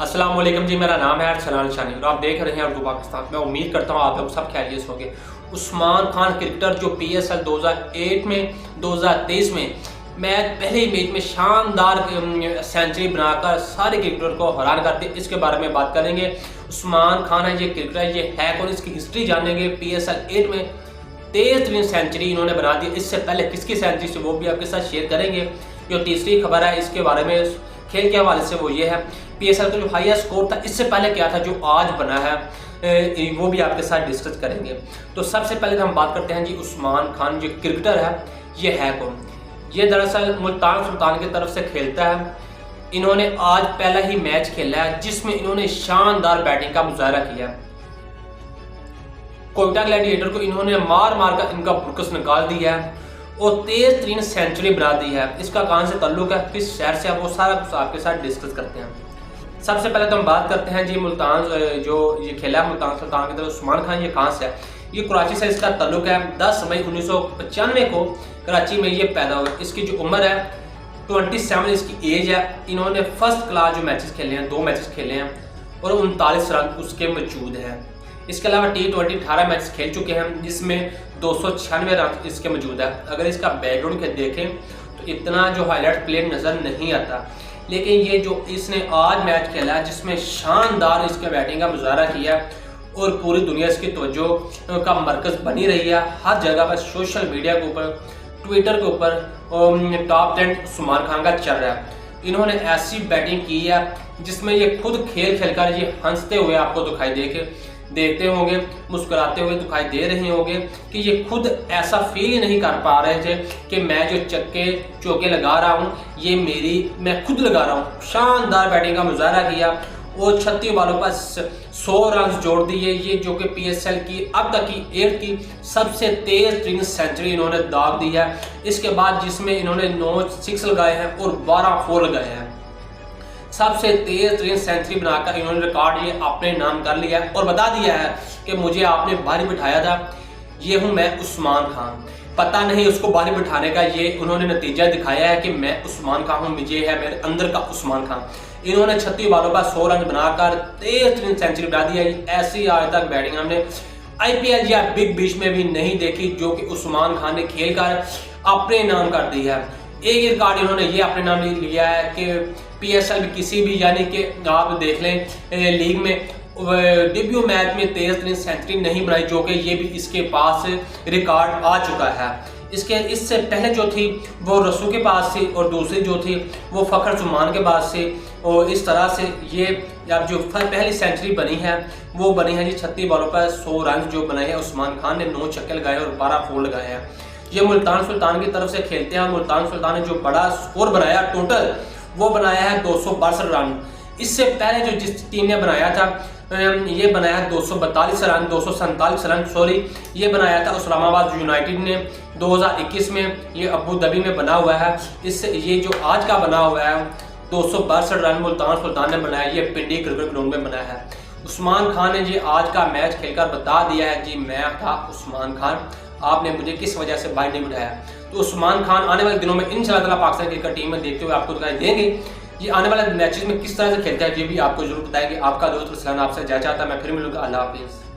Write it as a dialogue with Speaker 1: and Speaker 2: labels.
Speaker 1: अस्सलाम वालेकुम जी, मेरा नाम है अरसलान शानी और आप देख रहे हैं उर्दू पाकिस्तान। मैं उम्मीद करता हूँ आप लोग सब खैरियत होंगे। उस्मान खान क्रिकेटर जो PSL 2008 में 2023 में मैच पहले ही मैच में शानदार सेंचुरी बनाकर सारे क्रिकेटर को हैरान करते, इसके बारे में बात करेंगे। उस्मान खान है ये क्रिकेटर, ये है कौन, इसकी हिस्ट्री जानेंगे। PSL 8 में 23 सेंचुरी इन्होंने बना दी। इससे पहले किसकी सेंचुरी से वो भी आपके साथ शेयर करेंगे। जो तीसरी खबर है इसके बारे में खेल के हवाले से, वो ये है PSL का जो हाईएस्ट स्कोर था इससे पहले क्या था जो आज बना है, वो भी आपके साथ डिस्कस करेंगे। तो सबसे पहले हम बात करते हैं जी उस्मान खान जो क्रिकेटर है ये है कौन। ये दरअसल मुल्तान सुल्तान की तरफ से खेलता है। इन्होंने आज पहला ही मैच खेला है जिसमें इन्होंने शानदार बैटिंग का मुजाहरा किया। कोयटा ग्लैडिएटर को इन्होंने मार मार कर इनका बुरकस निकाल दिया है और 23 सेंचुरी बना दी है। इसका कहां से ताल्लुक है, किस शहर से है, वो सारा कुछ आपके साथ डिस्कस करते हैं। सबसे पहले तो हम बात करते हैं जी मुल्तान जो ये खेला है मुल्तान सुल्तान की तरफ उस्मान खान, ये कहां से है। ये कराची से इसका ताल्लुक है। 10 मई 1995 को कराची में ये पैदा हुआ। इसकी जो उम्र है 27 इसकी एज है। इन्होंने फर्स्ट क्लास जो मैचेस खेले हैं, 2 मैचेस खेले हैं और 39 रन उसके मौजूद हैं। इसके अलावा T20 18 मैच खेल चुके हैं जिसमें 296 रन इसके मौजूद है। अगर इसका बैकग्राउंड देखें तो इतना जो हाईलाइट प्ले नज़र नहीं आता, लेकिन ये जो इसने आज मैच खेला है जिसमें शानदार इसके बैटिंग का मुजाहरा किया और पूरी दुनिया इसकी तवज्जो का मरकज़ बनी रही है। हर जगह पर सोशल मीडिया के ऊपर, ट्विटर के ऊपर टॉप 10 उस्मान खान का चल रहा है। इन्होंने ऐसी बैटिंग की है जिसमें ये खुद खेल खेलकर ये हंसते हुए आपको दिखाई देखते होंगे, मुस्कुराते हुए दिखाई दे रहे होंगे कि ये खुद ऐसा फील ही नहीं कर पा रहे थे कि मैं जो चौके लगा रहा हूँ ये मैं खुद लगा रहा हूँ। शानदार बैटिंग का मुजाहरा किया और 36 बॉलों पर 100 रन जोड़ दिए। ये जो कि PSL की अब तक की 8 की सबसे तेज सेंचुरी इन्होंने दाग दी है। इसके बाद जिसमें इन्होंने 9 6 लगाए हैं और 12 4 लगाए हैं। सबसे तेज सेंचुरी बनाकर इन्होंने रिकॉर्ड ये अपने नाम कर लिया है और बता दिया है कि मुझे आपने बाहर बिठाया था, ये हूं मैं उस्मान खान। पता नहीं उसको बाहर बिठाने का ये उन्होंने नतीजा दिखाया है कि मैं उस्मान खान हूं, मुझे है मेरे अंदर का उस्मान खान। इन्होंने 36 बॉलों पर 100 रन बनाकर 23 सेंचुरी बना दी है। ऐसी आज तक बैटिंग हमने IPL या बिग बैश में भी नहीं देखी जो कि उस्मान खान ने खेल कर अपने नाम कर दी है। एक रिकॉर्ड इन्होंने ये अपने नाम लिया है कि PSL में किसी भी, यानी कि आप देख लें लीग में डेब्यू मैच में 23 सेंचुरी नहीं बनाई, जो कि ये भी इसके पास रिकॉर्ड आ चुका है। इससे पहले जो थी वो रसू के पास थी और दूसरी जो थी वो फ़खर जुमान के पास थी। और इस तरह से ये अब जो पहली सेंचुरी बनी है वो बनी है जी 36 बॉलों पर 100 रन जो बनाए हैं उस्मान खान ने। 9 छक्के लगाए और 12 4 लगाए हैं। ये मुल्तान सुल्तान की तरफ से खेलते हैं। मुल्तान सुल्तान ने जो बड़ा स्कोर बनाया टोटल वो बनाया है 262 रन। इससे पहले जो जिस टीम ने बनाया था ये बनाया है 242 रन, 247 रन सॉरी, ये बनाया था इस्लामाबाद यूनाइटेड ने 2021 में। ये अबू धाबी में बना हुआ है। इससे ये जो आज का बना हुआ है 262 रन मुल्तान सुल्तान ने बनाया, ये पिंडी क्रिकेट ग्राउंड में बना है। उस्मान खान ने जी आज का मैच खेलकर बता दिया है जी मैं था उस्मान खान, आपने मुझे किस वजह से बाहर नहीं बिठाया। तो उस्मान खान आने वाले दिनों में इंशाअल्लाह पाकिस्तान क्रिकेट टीम में देखते हुए आपको दिखाई देंगे। ये आने वाले मैचेस में किस तरह से खेलता है ये भी आपको जरूर बताएंगे। आपका दोस्त रुसलान आपसे इजाज़त चाहता है, मैं फिर मिलूंगा। अल्लाह हाफिज़।